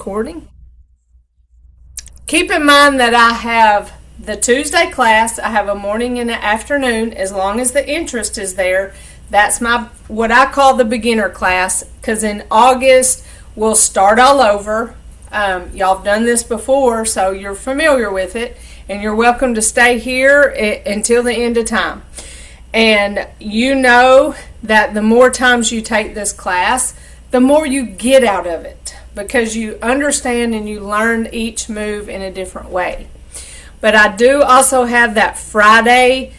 Recording. Keep in mind that I have the Tuesday class. I have a morning and an afternoon. As long as the interest is there, that's my what I call the beginner class. Because in August we'll start all over. Y'all have done this before, so you're familiar with it, and you're welcome to stay here until the end of time. And you know that the more times you take this class, the more you get out of it, because you understand and you learn each move in a different way. But I do also have that Friday,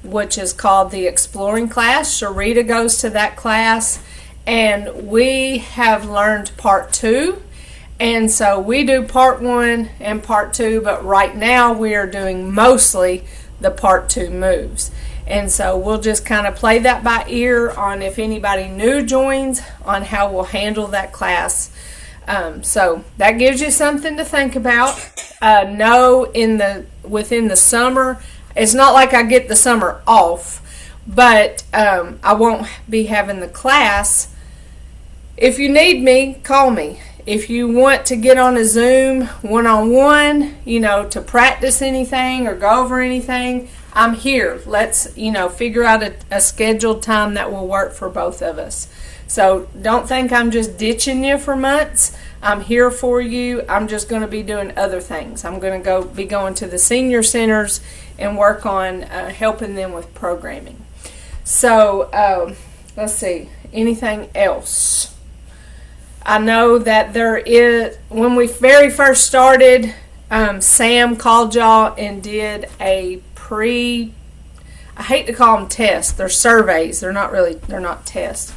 which is called the Exploring class. Sharita goes to that class, and we have learned part 2. And so we do part 1 and part 2, but right now we are doing mostly the part 2 moves. And so we'll just kind of play that by ear on if anybody new joins on how we'll handle that class. So that gives you something to think about. No, within the summer, it's not like I get the summer off, but I won't be having the class. If you need me, call me. If you want to get on a Zoom one-on-one, to practice anything or go over anything, I'm here. Let's, figure out a scheduled time that will work for both of us. So don't think I'm just ditching you for months. I'm here for you. I'm just going to be doing other things. I'm going to be going to the senior centers and work on helping them with programming. So let's see. Anything else? I know that there is, when we very first started, Sam called y'all and did a I hate to call them tests. They're surveys. They're not tests.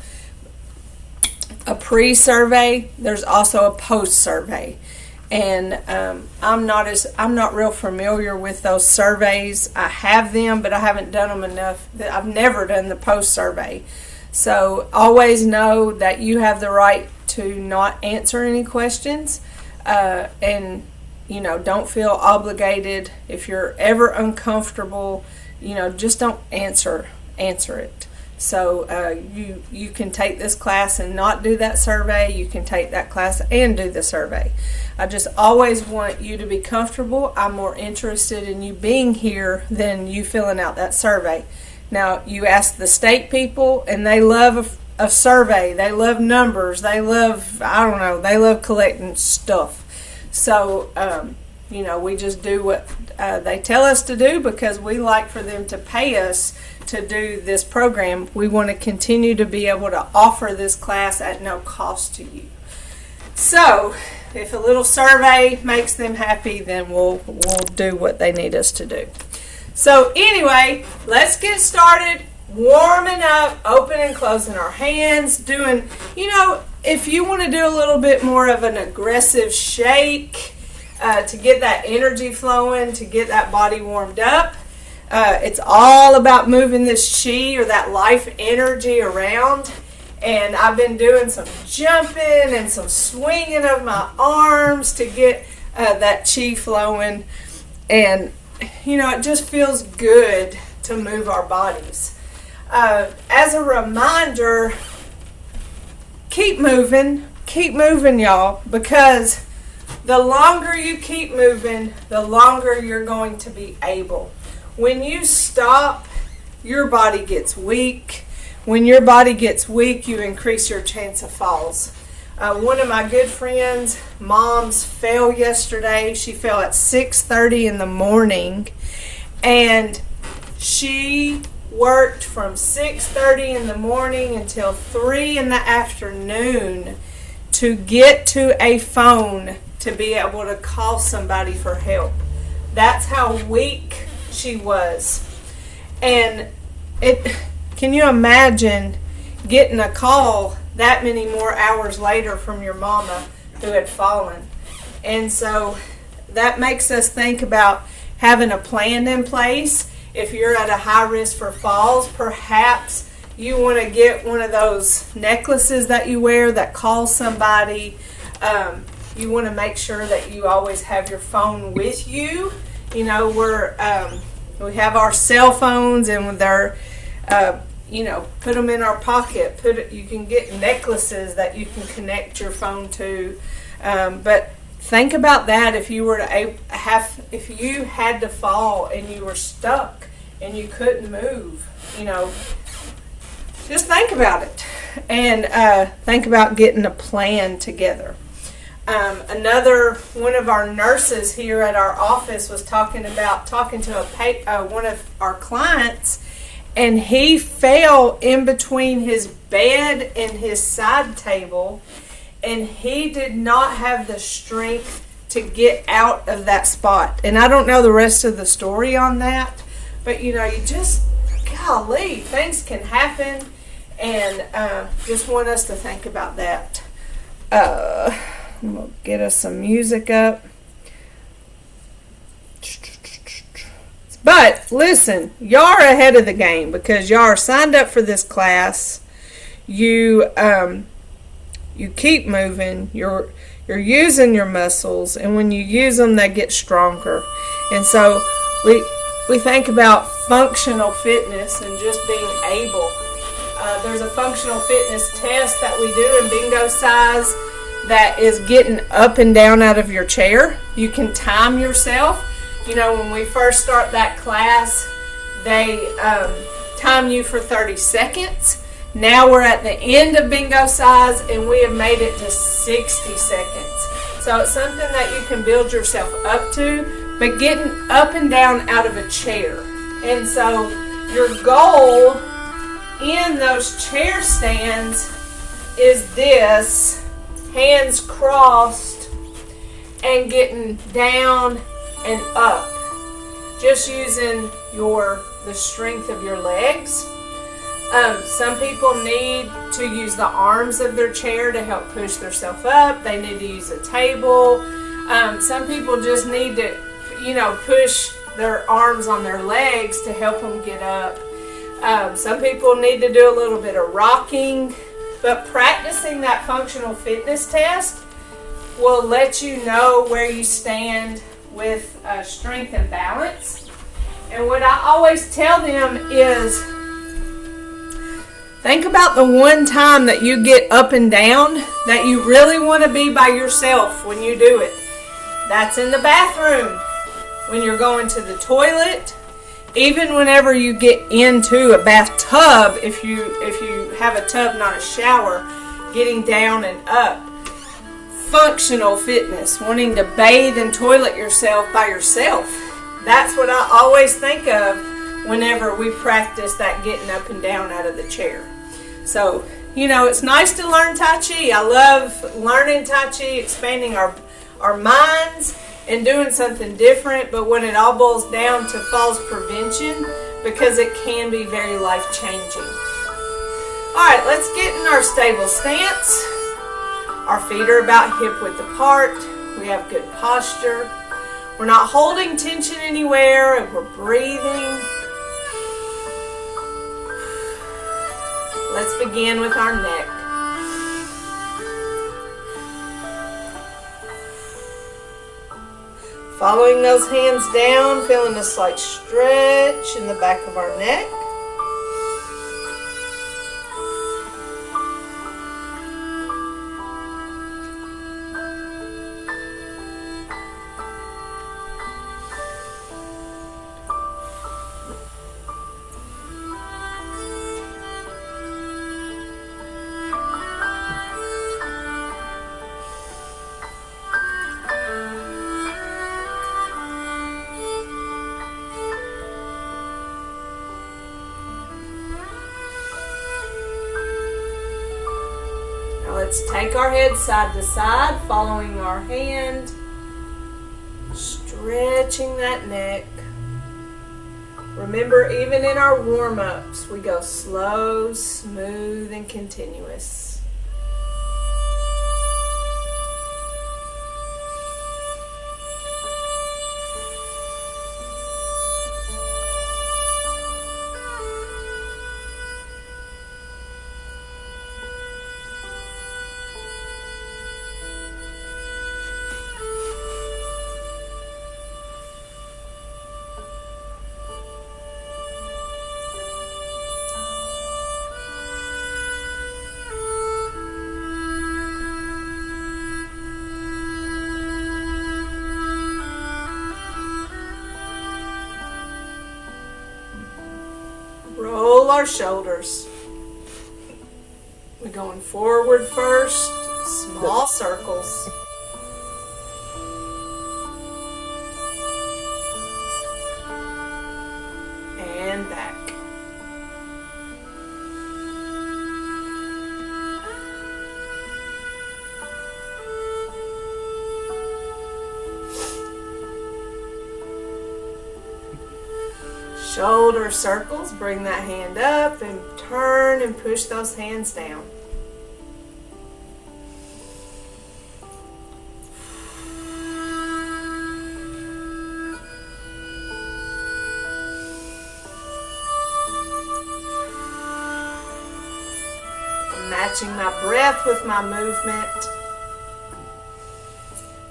A pre-survey. There's also a post-survey. And I'm not real familiar with those surveys. I have them, but I haven't done them enough. I've never done the post-survey. So always know that you have the right to not answer any questions, and don't feel obligated. If you're ever uncomfortable, just don't answer it. So you can take this class and not do that survey. You can take that class and do the survey. I just always want you to be comfortable. I'm more interested in you being here than you filling out that survey. Now, you ask the state people, and they love a survey. They love numbers. They love, they love collecting stuff. So, we just do what they tell us to do because we like for them to pay us to do this program. We want to continue to be able to offer this class at no cost to you. So, if a little survey makes them happy, then we'll do what they need us to do. So anyway, let's get started warming up, opening and closing our hands, doing, if you want to do a little bit more of an aggressive shake to get that energy flowing, to get that body warmed up. It's all about moving this chi or that life energy around. And I've been doing some jumping and some swinging of my arms to get that chi flowing. And it just feels good to move our bodies. As a reminder, keep moving, y'all, because the longer you keep moving, the longer you're going to be able. When you stop, your body gets weak. When your body gets weak, you increase your chance of falls. One of my good friends' moms fell yesterday. She fell at 6:30 in the morning, and she worked from 6:30 in the morning until 3 in the afternoon to get to a phone to be able to call somebody for help. That's how weak she was. And can you imagine getting a call that many more hours later from your mama who had fallen? And so that makes us think about having a plan in place. If you're at a high risk for falls, perhaps you want to get one of those necklaces that you wear that calls somebody. You want to make sure that you always have your phone with you. We have our cell phones, and they're put them in our pocket. You can get necklaces that you can connect your phone to. But think about that if you were to if you had to fall and you were stuck and you couldn't move, just think about it, and think about getting a plan together. Another one of our nurses here at our office was talking to one of our clients, and he fell in between his bed and his side table, and he did not have the strength to get out of that spot. And I don't know the rest of the story on that, but you just, golly, things can happen, and just want us to think about that. I'm going to get us some music up. But listen, y'all are ahead of the game because y'all are signed up for this class. You keep moving. You're using your muscles, and when you use them, they get stronger. And so we think about functional fitness and just being able. There's a functional fitness test that we do in bingo size that is getting up and down out of your chair. You can time yourself. When we first start that class, they time you for 30 seconds. Now we're at the end of bingo size, and we have made it to 60 seconds. So it's something that you can build yourself up to, but getting up and down out of a chair. And so your goal in those chair stands is this: hands crossed and getting down and up, just using the strength of your legs. Some people need to use the arms of their chair to help push themselves up. They need to use a table. Some people just need to push their arms on their legs to help them get up. Some people need to do a little bit of rocking, but practicing that functional fitness test will let you know where you stand with strength and balance. And what I always tell them is, think about the one time that you get up and down that you really want to be by yourself when you do it. That's in the bathroom, when you're going to the toilet, even whenever you get into a bathtub, if you have a tub, not a shower, getting down and up. Functional fitness, wanting to bathe and toilet yourself by yourself. That's what I always think of whenever we practice that getting up and down out of the chair. So, it's nice to learn Tai Chi. I love learning Tai Chi, expanding our minds and doing something different, but when it all boils down to falls prevention, because it can be very life-changing. All right, let's get in our stable stance. Our feet are about hip width apart. We have good posture. We're not holding tension anywhere, and we're breathing. Let's begin with our neck. Following those hands down, feeling a slight stretch in the back of our neck. Let's take our head side to side, following our hand, stretching that neck. Remember, even in our warm-ups, we go slow, smooth, and continuous. our shoulders. We're going forward first, small circles. And back. Shoulder circles, bring that hand up and turn and push those hands down. I'm matching my breath with my movement.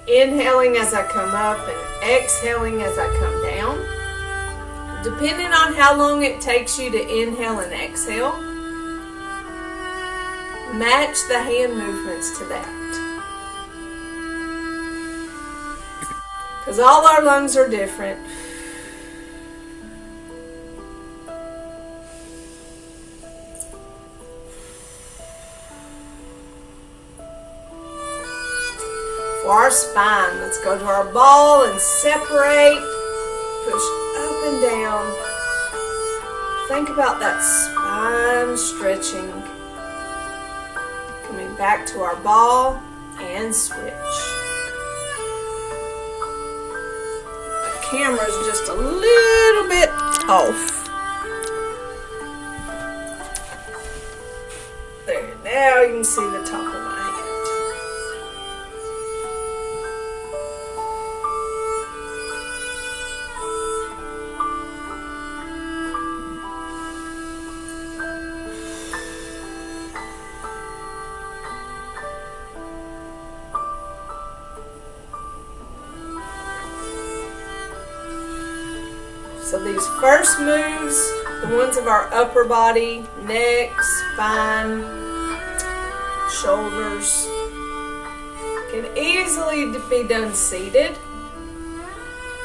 Inhaling as I come up and exhaling as I come down. Depending on how long it takes you to inhale and exhale, match the hand movements to that. Because all our lungs are different. For our spine, let's go to our ball and separate. Push up and down. Think about that spine stretching. Coming back to our ball and switch. The camera's just a little bit off. There, now you can see the top of my hand. So these first moves, the ones of our upper body, neck, spine, shoulders, can easily be done seated.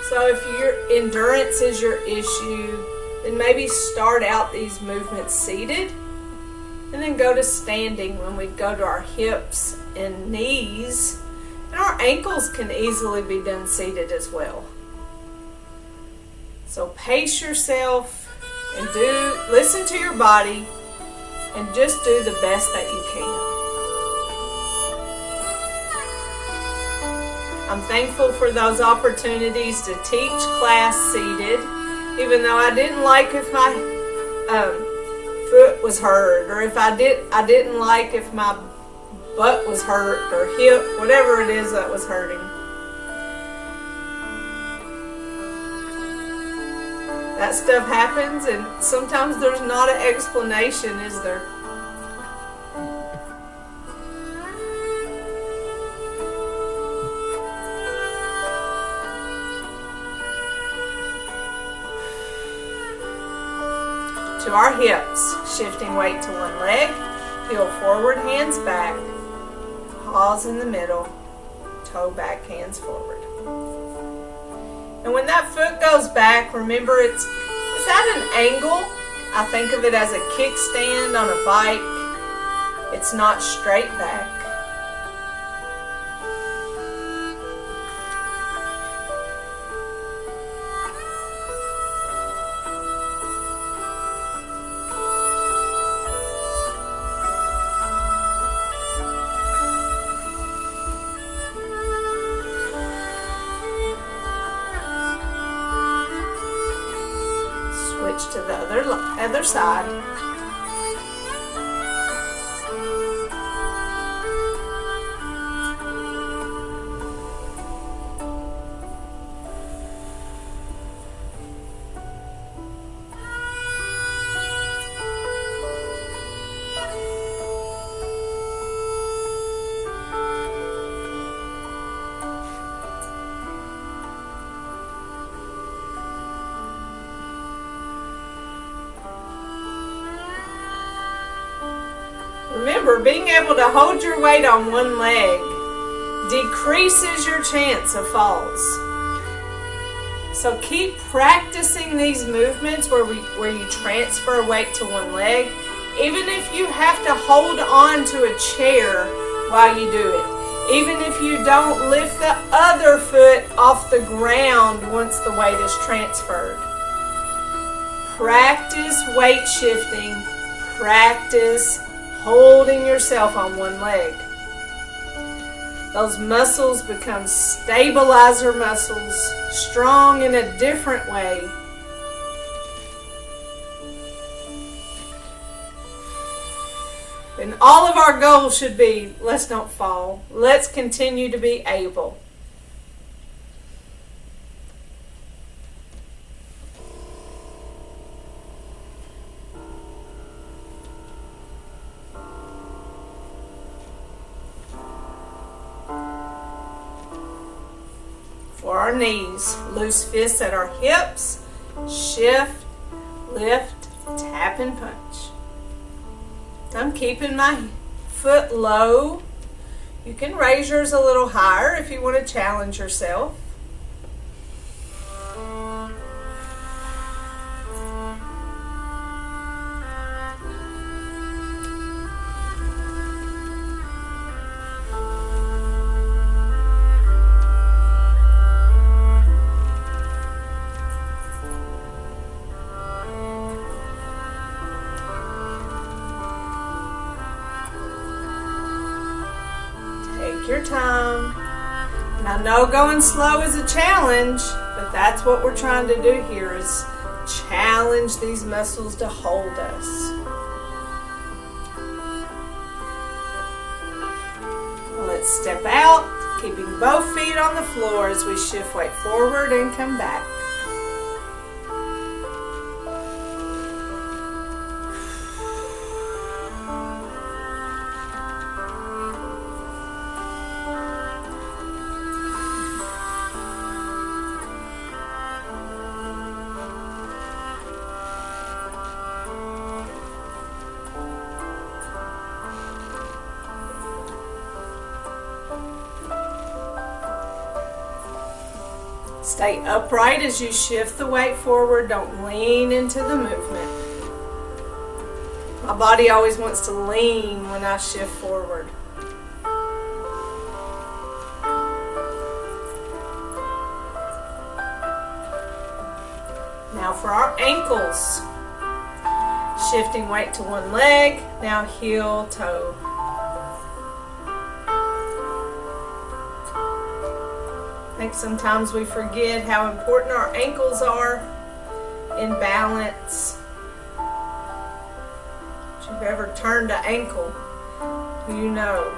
So if your endurance is your issue, then maybe start out these movements seated and then go to standing when we go to our hips and knees. And our ankles can easily be done seated as well. So pace yourself and listen to your body and just do the best that you can. I'm thankful for those opportunities to teach class seated, even though I didn't like if my foot was hurt, or if I didn't like if my butt was hurt or hip, whatever it is that was hurting. That stuff happens, and sometimes there's not an explanation, is there? To our hips, shifting weight to one leg, heel forward, hands back, pause in the middle, toe back, hands forward. And when that foot goes back, remember it's at an angle. I think of it as a kickstand on a bike. It's not straight back. To the other side. Remember, being able to hold your weight on one leg decreases your chance of falls. So keep practicing these movements where you transfer weight to one leg, even if you have to hold on to a chair while you do it. Even if you don't lift the other foot off the ground once the weight is transferred. Practice weight shifting. Practice holding yourself on one leg. Those muscles become stabilizer muscles, strong in a different way. And all of our goals should be, let's don't fall. Let's continue to be able. For our knees, loose fists at our hips, shift, lift, tap and punch. I'm keeping my foot low. You can raise yours a little higher if you want to challenge yourself. Your time. And I know going slow is a challenge, but that's what we're trying to do here, is challenge these muscles to hold us. Let's step out, keeping both feet on the floor as we shift weight forward and come back. Stay upright as you shift the weight forward. Don't lean into the movement. My body always wants to lean when I shift forward. Now for our ankles. Shifting weight to one leg. Now heel, toe. I think sometimes we forget how important our ankles are in balance. If you've ever turned an ankle, you know.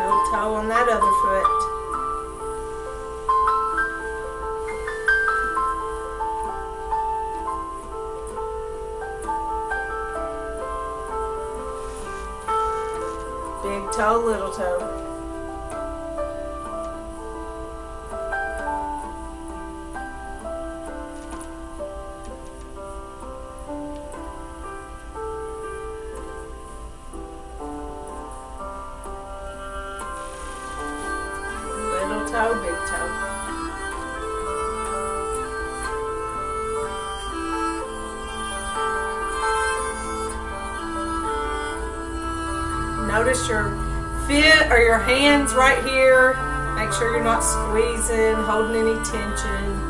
Heel toe on that other foot. Big toe, little toe. Little toe, big toe. Notice your feet or your hands right here. Make sure you're not squeezing, holding any tension.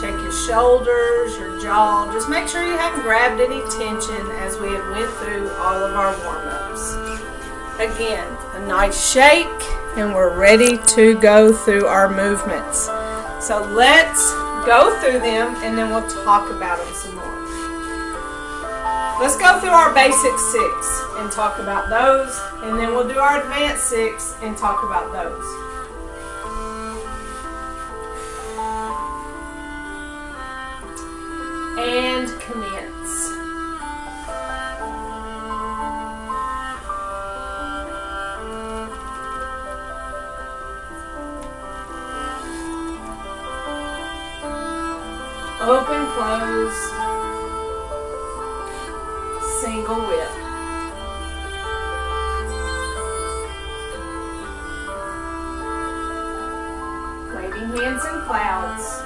Check your shoulders, your jaw. Just make sure you haven't grabbed any tension as we had went through all of our warm-ups. Again, a nice shake, and we're ready to go through our movements. So let's go through them, and then we'll talk about them some more. Let's go through our basic 6 and talk about those, and then we'll do our advanced 6 and talk about those. And commence. Open, close. Single whip. hands in clouds.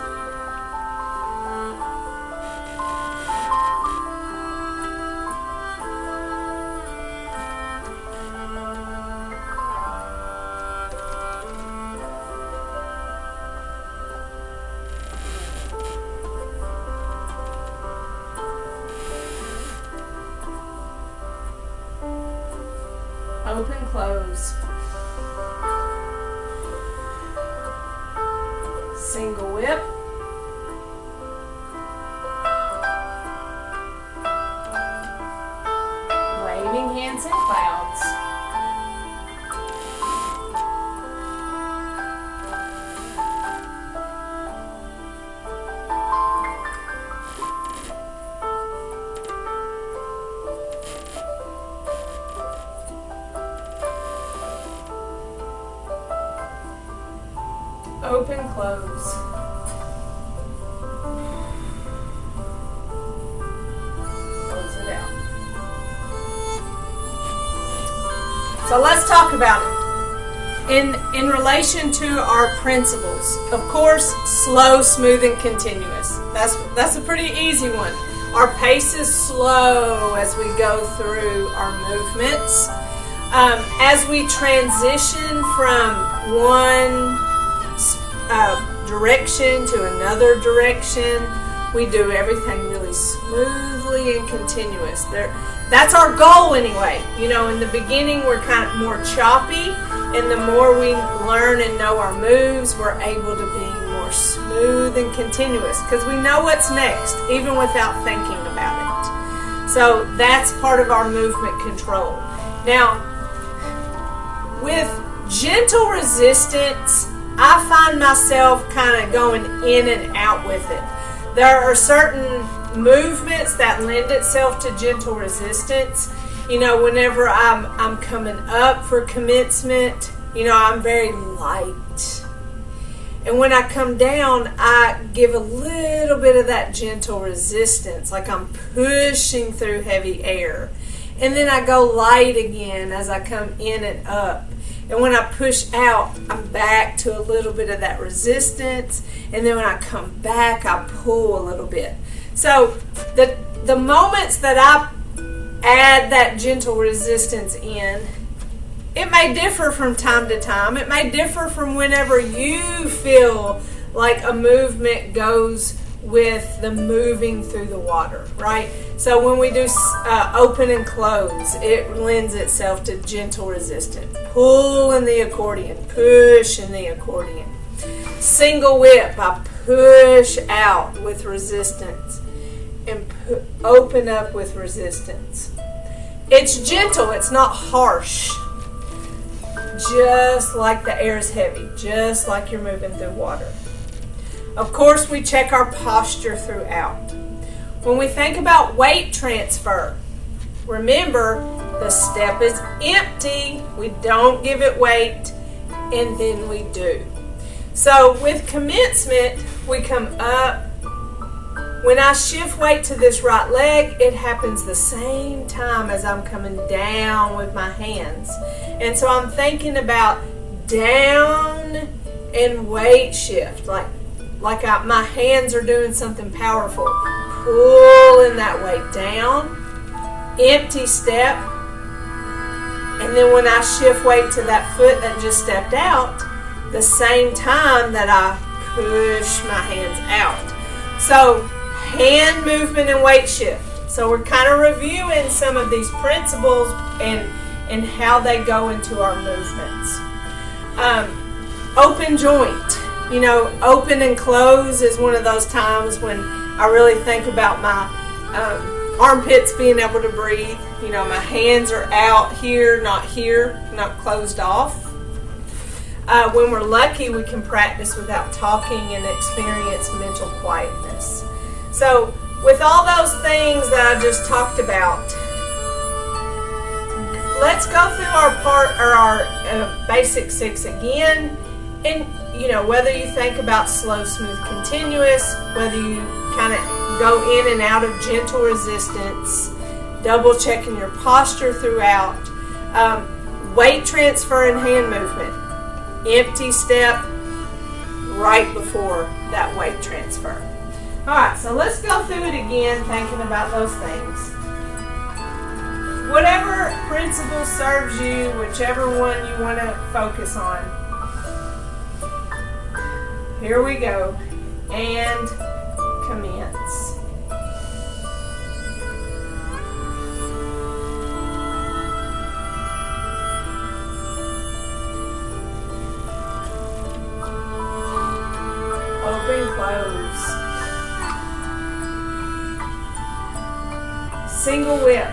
Open, close. Single whip. Waving hands in clouds. Open, close. Close it out. So let's talk about it. In relation to our principles, of course, slow, smooth, and continuous. That's a pretty easy one. Our pace is slow as we go through our movements. As we transition from one direction to another direction, we do everything really smoothly and continuous. That's our goal anyway. You know, in the beginning we're kind of more choppy, and the more we learn and know our moves, we're able to be more smooth and continuous because we know what's next even without thinking about it. So that's part of our movement control. Now, with gentle resistance, I find myself kind of going in and out with it. There are certain movements that lend itself to gentle resistance. You know, whenever I'm coming up for commencement, you know, I'm very light. And when I come down, I give a little bit of that gentle resistance, like I'm pushing through heavy air. And then I go light again as I come in and up. And when I push out, I'm back to a little bit of that resistance. And then when I come back, I pull a little bit. So the moments that I add that gentle resistance in, it may differ from time to time. It may differ from whenever you feel like a movement goes with the moving through the water, right? So when we do open and close, it lends itself to gentle resistance. Pull in the accordion, push in the accordion. Single whip, I push out with resistance and open up with resistance. It's gentle, it's not harsh. Just like the air is heavy, just like you're moving through water. Of course, we check our posture throughout. When we think about weight transfer, remember the step is empty. We don't give it weight, and then we do. So with commencement, we come up. When I shift weight to this right leg, it happens the same time as I'm coming down with my hands. And so I'm thinking about down and weight shift, like my hands are doing something powerful. Pulling that weight down, empty step, and then when I shift weight to that foot that just stepped out, the same time that I push my hands out. So hand movement and weight shift. So we're kind of reviewing some of these principles and how they go into our movements. Open joint. You know, open and close is one of those times when I really think about my armpits being able to breathe. You know, my hands are out here, not closed off. When we're lucky, we can practice without talking and experience mental quietness. So with all those things that I just talked about, let's go through our basic 6 again. And you know, whether you think about slow, smooth, continuous, whether you kind of go in and out of gentle resistance, double checking your posture throughout, weight transfer and hand movement, empty step, right before that weight transfer. All right, so let's go through it again, thinking about those things. Whatever principle serves you, whichever one you want to focus on. Here we go. And commence. Open, close. Single whip.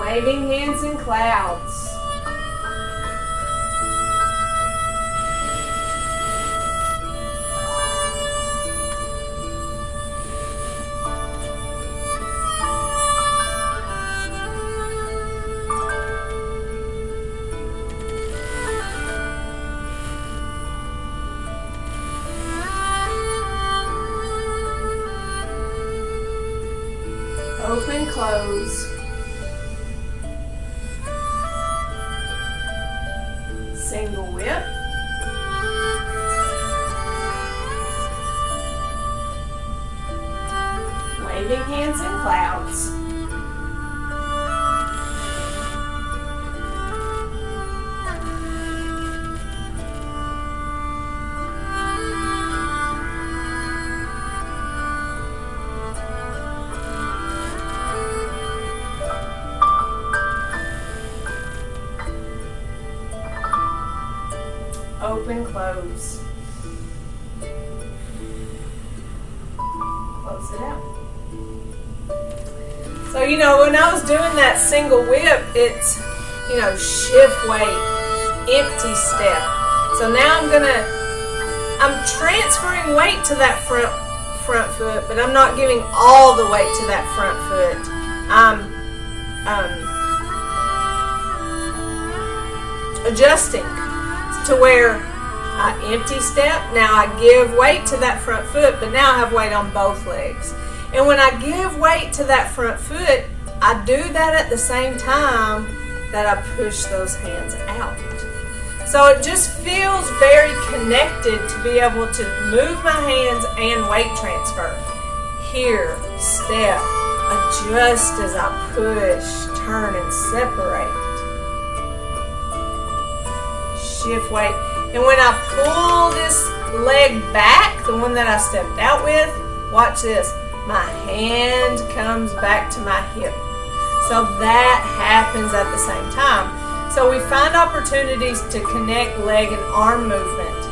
Waving hands in clouds. Open, close. Single whip. Waving hands in clouds. Open, close. Close it out. So, when I was doing that single whip, it's, shift weight, empty step. So now I'm transferring weight to that front foot, but I'm not giving all the weight to that front foot. I'm adjusting to where I empty step. Now I give weight to that front foot, but now I have weight on both legs. And when I give weight to that front foot, I do that at the same time that I push those hands out. So it just feels very connected to be able to move my hands and weight transfer. Here, step, adjust as I push, turn, and separate. Shift weight. And when I pull this leg back, the one that I stepped out with, watch this. My hand comes back to my hip. So that happens at the same time. So we find opportunities to connect leg and arm movement.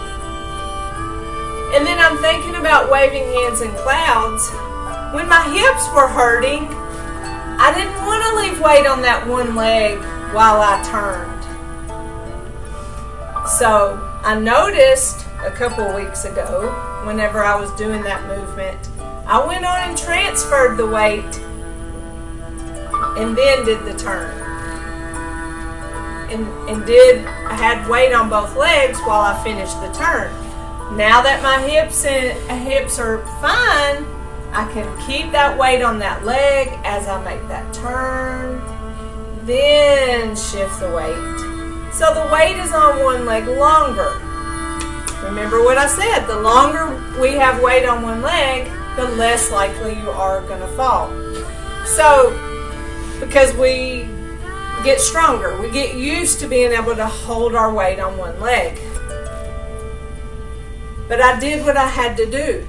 And then I'm thinking about waving hands in clouds. When my hips were hurting, I didn't want to leave weight on that one leg while I turned. So I noticed a couple of weeks ago, whenever I was doing that movement, I went on and transferred the weight and then did the turn. I had weight on both legs while I finished the turn. Now that my hips are fine, I can keep that weight on that leg as I make that turn, then shift the weight. So the weight is on one leg longer. Remember what I said, the longer we have weight on one leg, the less likely you are going to fall. So, because we get stronger, we get used to being able to hold our weight on one leg. But I did what I had to do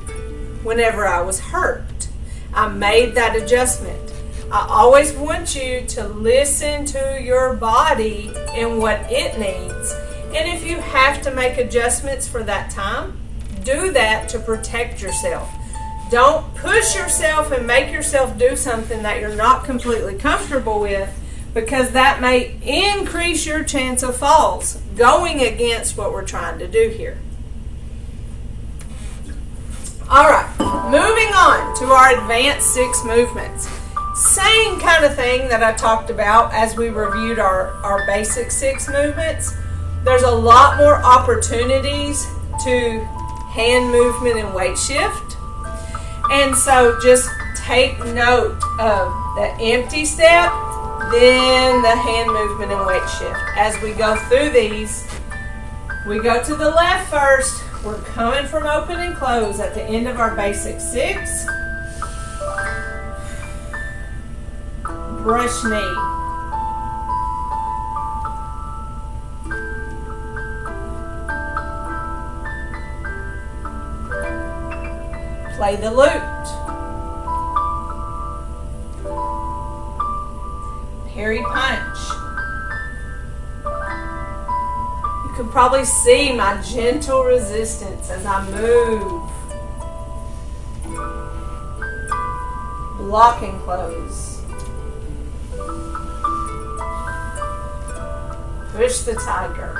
whenever I was hurt. I made that adjustment. I always want you to listen to your body and what it needs. And if you have to make adjustments for that time, do that to protect yourself. Don't push yourself and make yourself do something that you're not completely comfortable with, because that may increase your chance of falls, going against what we're trying to do here. All right, moving on to our advanced 6 movements. Same kind of thing that I talked about as we reviewed our basic 6 movements. There's a lot more opportunities to hand movement and weight shift. And so just take note of the empty step, then the hand movement and weight shift. As we go through these, we go to the left first. We're coming from open and close at the end of our basic 6. Brush knee. Play the lute. Parry punch. You can probably see my gentle resistance as I move. Block and close. Push the tiger.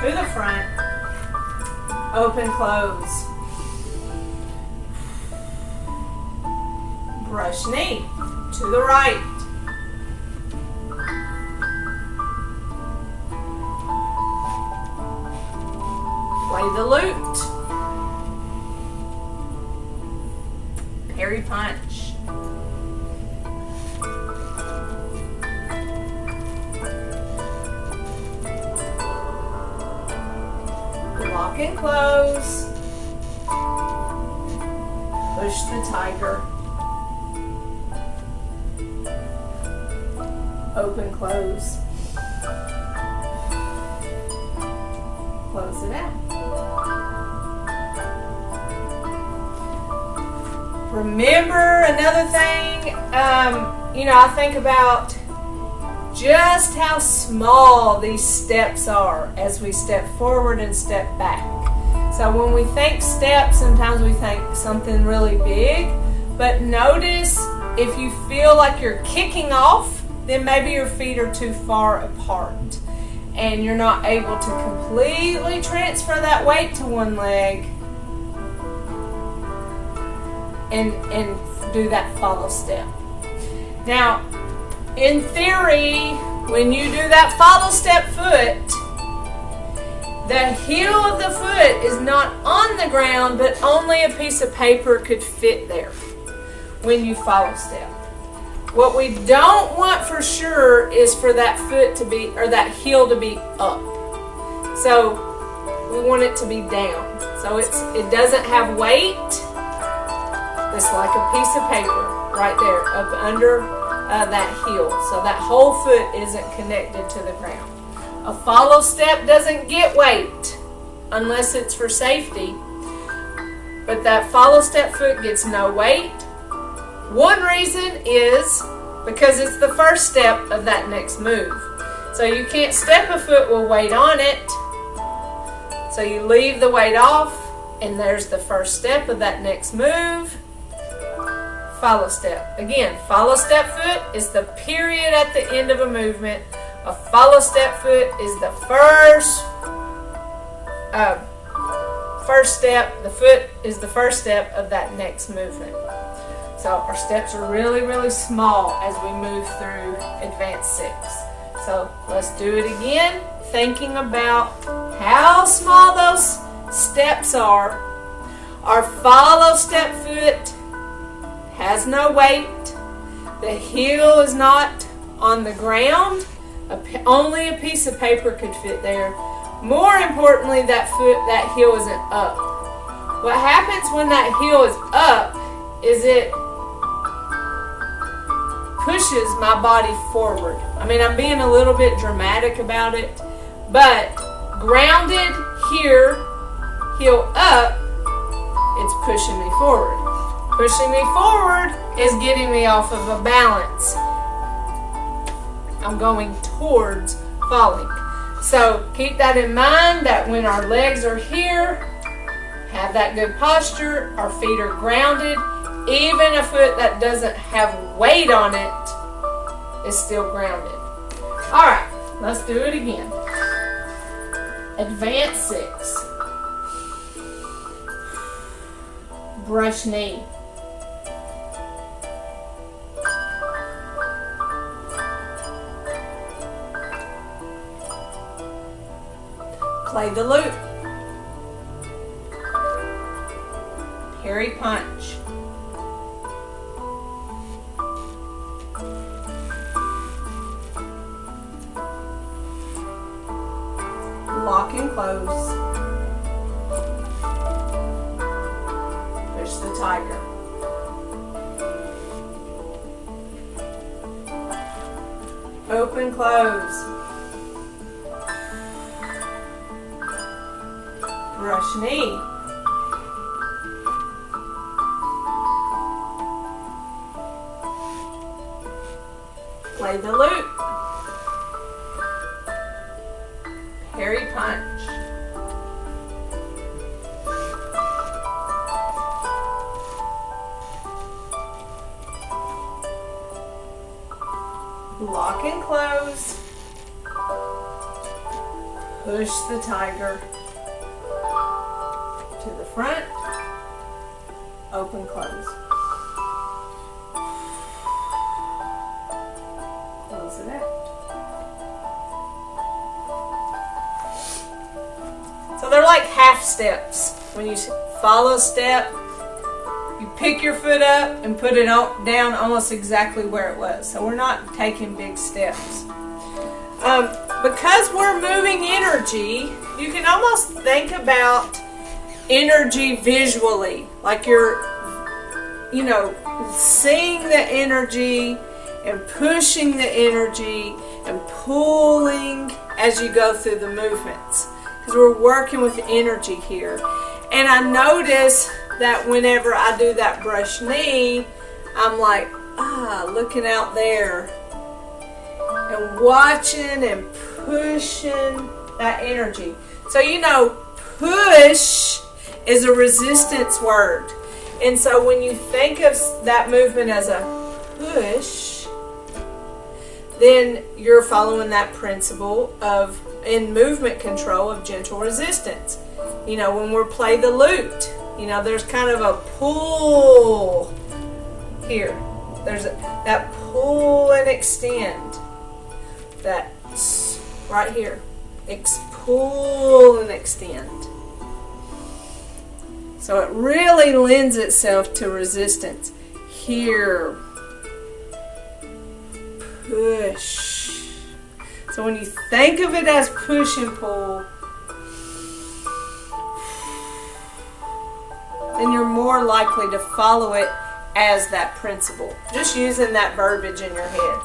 To the front. Open, close. Brush knee. To the right. Play the lute. Parry punch. Lock and close. Push the tiger. Open, close. Close it out. Remember another thing, I think about just how small these steps are as we step forward and step back. So when we think steps, sometimes we think something really big, but notice if you feel like you're kicking off, then maybe your feet are too far apart and you're not able to completely transfer that weight to one leg and do that follow step. Now, in theory, when you do that follow step foot, the heel of the foot is not on the ground, but only a piece of paper could fit there when you follow step. What we don't want for sure is for that foot to be, or that heel to be up. So we want it to be down. So it doesn't have weight. It's like a piece of paper right there up under that heel. So that whole foot isn't connected to the ground. A follow step doesn't get weight unless it's for safety. But that follow step foot gets no weight. One reason is because it's the first step of that next move. So you can't step a foot with weight on it. So you leave the weight off, and there's the first step of that next move. Follow step. Again, follow step foot is the period at the end of a movement. A follow step foot is the first step. The foot is the first step of that next movement. So our steps are really, really small as we move through Advanced 6. So let's do it again, thinking about how small those steps are. Our follow step foot has no weight. The heel is not on the ground. Only a piece of paper could fit there. More importantly, that heel isn't up. What happens when that heel is up is it pushes my body forward. I mean, I'm being a little bit dramatic about it, but grounded here, heel up, it's pushing me forward. Pushing me forward is getting me off of a balance. I'm going towards falling. So keep that in mind, that when our legs are here, have that good posture, our feet are grounded. Even a foot that doesn't have weight on it is still grounded. All right, let's do it again. Advanced 6. Brush knee. Play the lute. Parry punch. close. Push the tiger. Open, close. Brush knee. Play the loop. Parry punch. Lock and close. Push the tiger to the front. Open, close. Close it out. So they're like half steps. When you follow a step, you pick your foot up and put it down almost exactly where it was. So we're not taking big steps. Because we're moving energy, you can almost think about energy visually. Like you're, seeing the energy and pushing the energy and pulling as you go through the movements. Because we're working with energy here. And I notice that whenever I do that brush knee, I'm like, looking out there and watching and pushing that energy. So push is a resistance word. And so when you think of that movement as a push, then you're following that principle of, in movement control, of gentle resistance. When we play the lute, there's kind of a pull here. There's that pull and extend. That's right here. Pull and extend. So it really lends itself to resistance. Here. Push. So when you think of it as push and pull, then you're more likely to follow it as that principle. Just using that verbiage in your head.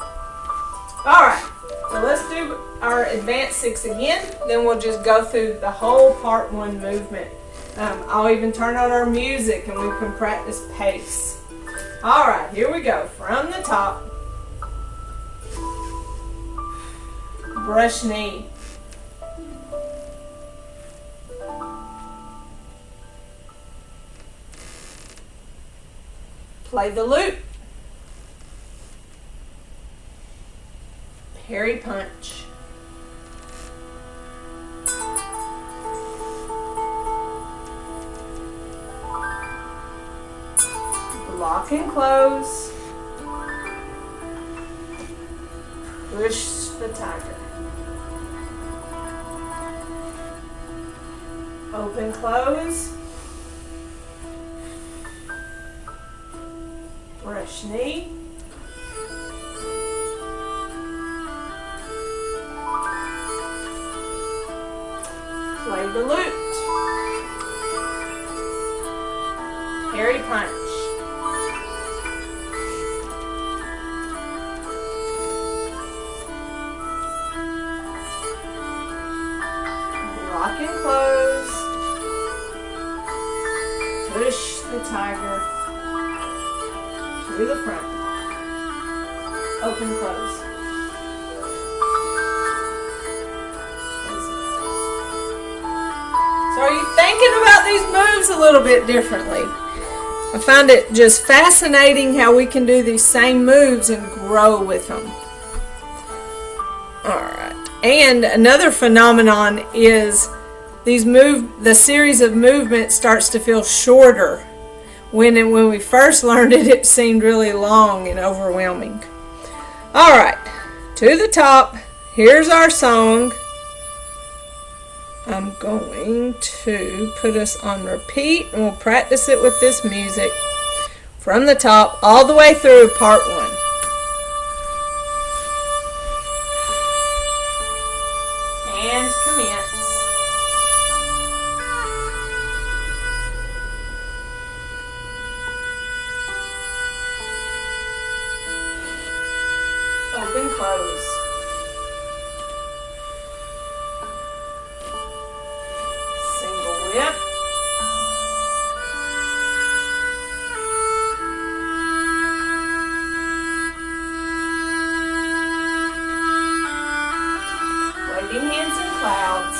Alright, so let's do our advanced 6 again. Then we'll just go through the whole part 1 movement. I'll even turn on our music and we can practice pace. Alright, here we go. From the top. Brush knee. Play the loop. Parry punch. Lock and close. Push the tiger. Open, close. Brush knee. Play the lute. Parry punch. Lock and close. Push the tiger to the front. Open, close. So are you thinking about these moves a little bit differently? I find it just fascinating how we can do these same moves and grow with them. Alright. And another phenomenon is the series of movements starts to feel shorter. When we first learned it, it seemed really long and overwhelming. Alright, to the top. Here's our song. I'm going to put us on repeat and we'll practice it with this music from the top all the way through part 1. And commence. close. Single whip. Waving hands in clouds.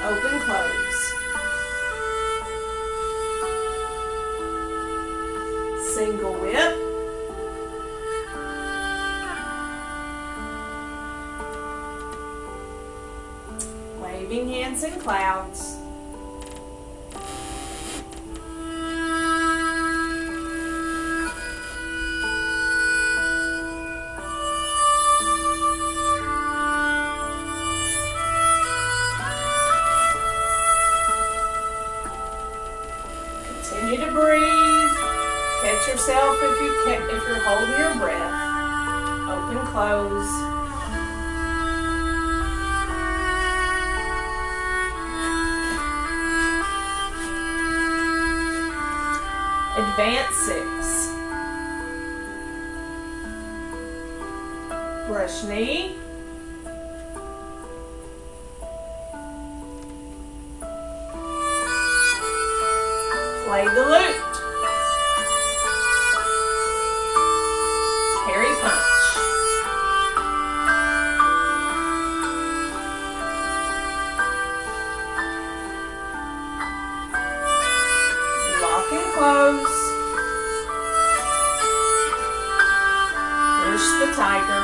Open, close. Single whip. Waving hands in clouds. Continue to breathe. Catch yourself if you're holding your breath. Open, close. Advance 6. Brush knee. Play the lute. Carry punch. Lock and close. Push the tiger.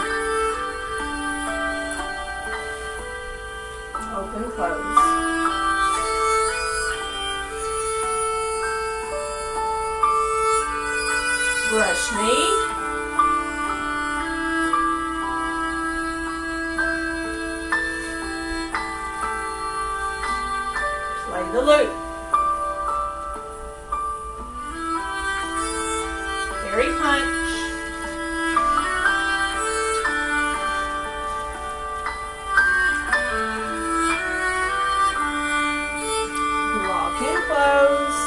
Open, close. Brush knee. Play the lute. Carry punch. Lock and close.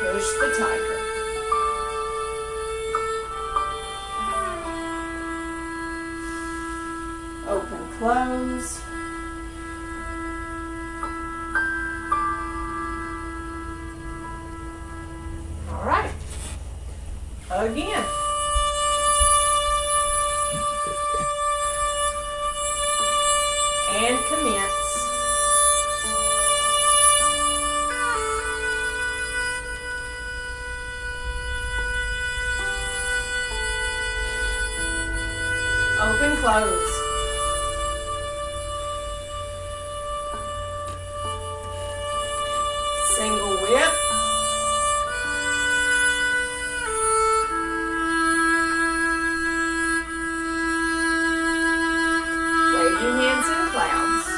Push the tiger. Open, close. All right. Again. And commence. Open, close. Single whip. Waving hands in clouds.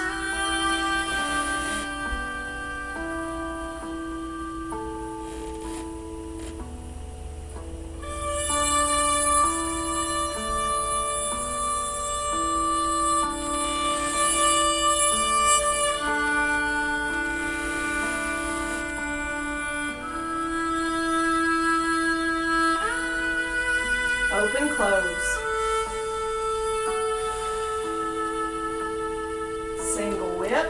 Open, close. Single whip.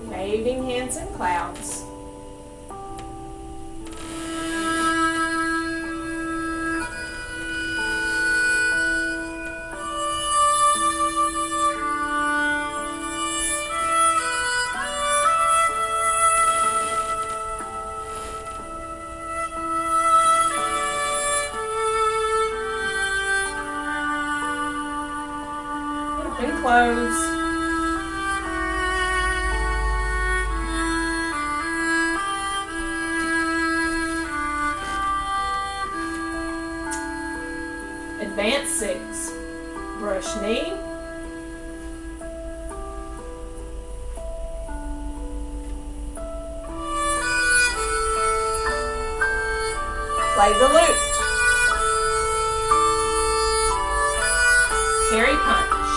Waving hands in clouds. Open, close. Advance 6. Brush knee. Play the loop. Carry punch.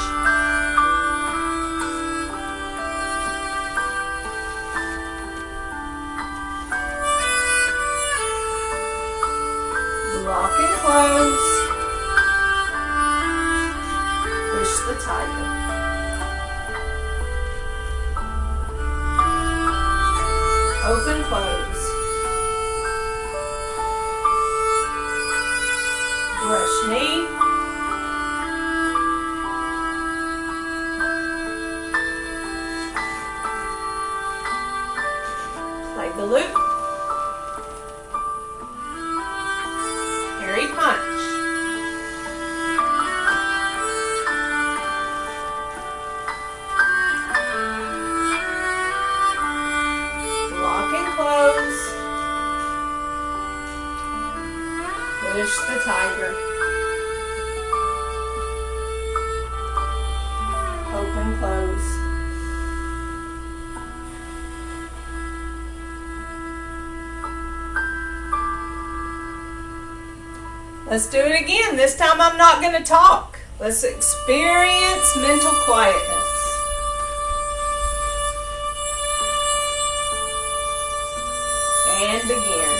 Lock and close. Push the tiger. Open, close. Brush knee. Play the loop. Carry punch. Lock and close. Push the tiger. Open, close. Let's do it again. This time I'm not going to talk. Let's experience mental quietness. And again.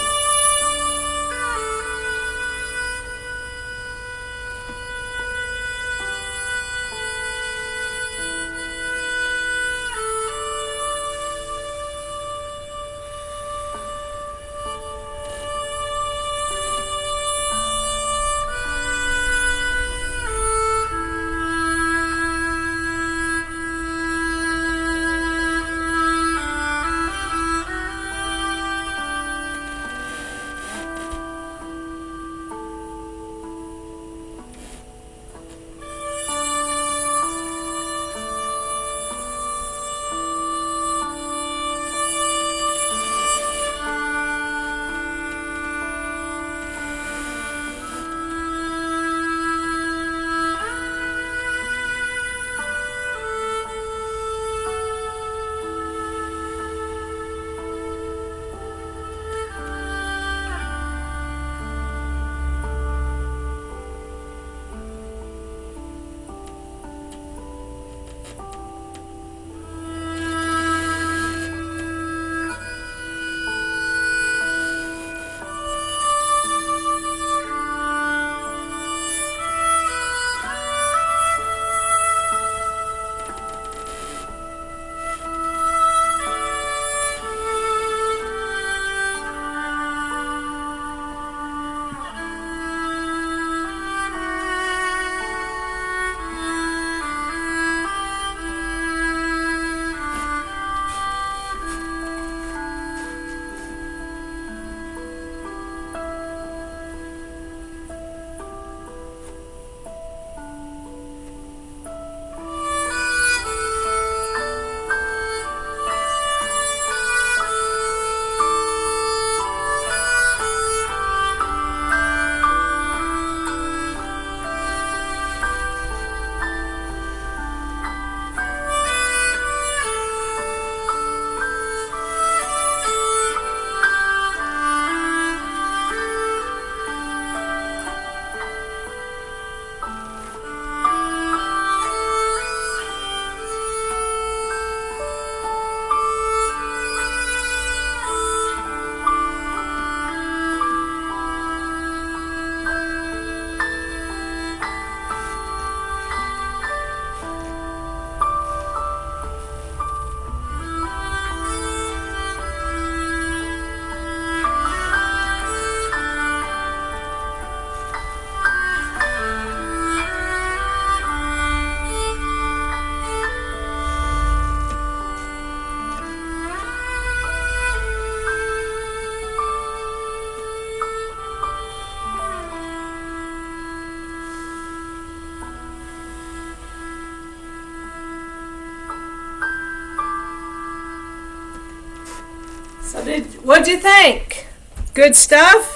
What'd you think? Good stuff?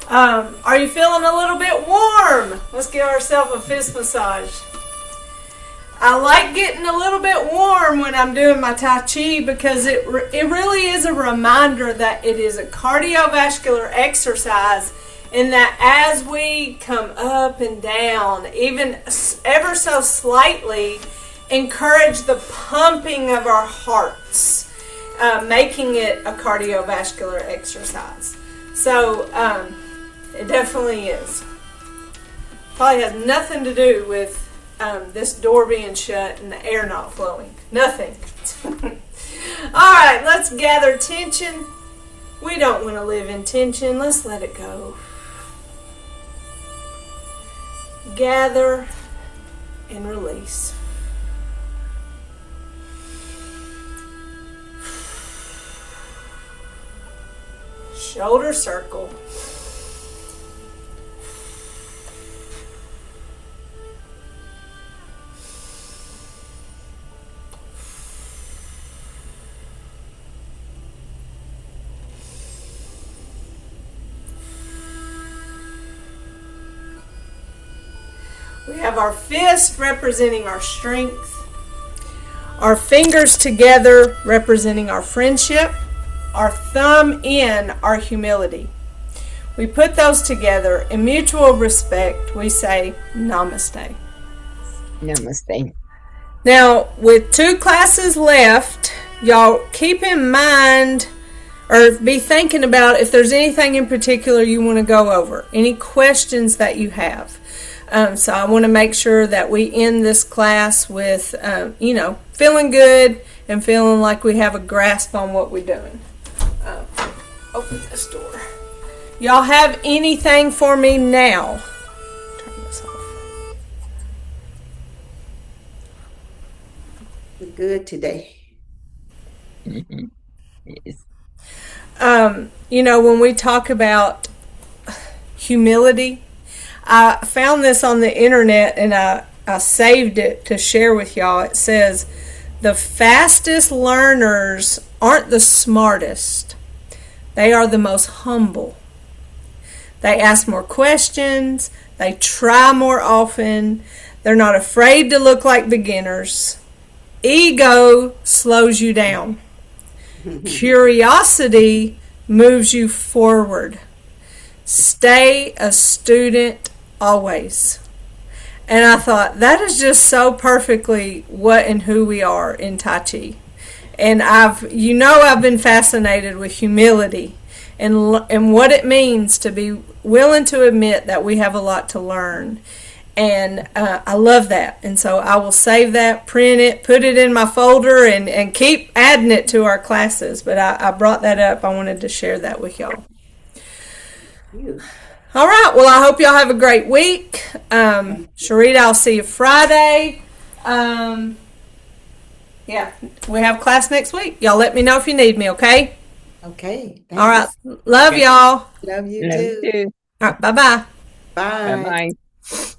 Are you feeling a little bit warm? Let's give ourselves a fist massage. I like getting a little bit warm when I'm doing my Tai Chi because it really is a reminder that it is a cardiovascular exercise, and that as we come up and down, even ever so slightly, encourage the pumping of our hearts, making it a cardiovascular exercise. So it definitely is. Probably has nothing to do with this door being shut and the air not flowing. Nothing. All right, let's gather tension. We don't want to live in tension. Let's let it go. Gather and release. Shoulder circle. We have our fist representing our strength, our fingers together representing our friendship, our thumb in our humility. We put those together in mutual respect. We say namaste. Namaste. Now, with 2 classes left, y'all keep in mind or be thinking about if there's anything in particular you want to go over, any questions that you have. So I want to make sure that we end this class with, feeling good and feeling like we have a grasp on what we're doing. Open this door. Y'all have anything for me now? Turn this off. We're good today. Mm-hmm. Yes. When we talk about humility, I found this on the internet and I saved it to share with y'all. It says, the fastest learners aren't the smartest. They are the most humble. They ask more questions. They try more often. They're not afraid to look like beginners. Ego slows you down. Curiosity moves you forward. Stay a student always. And I thought that is just so perfectly what and who we are in Tai Chi. And I've been fascinated with humility and what it means to be willing to admit that we have a lot to learn. And I love that. And so I will save that, print it, put it in my folder, and keep adding it to our classes. But I brought that up. I wanted to share that with y'all. All right. Well, I hope y'all have a great week. Sharita, I'll see you Friday. We have class next week. Y'all let me know if you need me, okay? Okay. Thanks. All right. Love y'all. Love you Love too. you too. All right. Bye-bye. Bye. Bye-bye.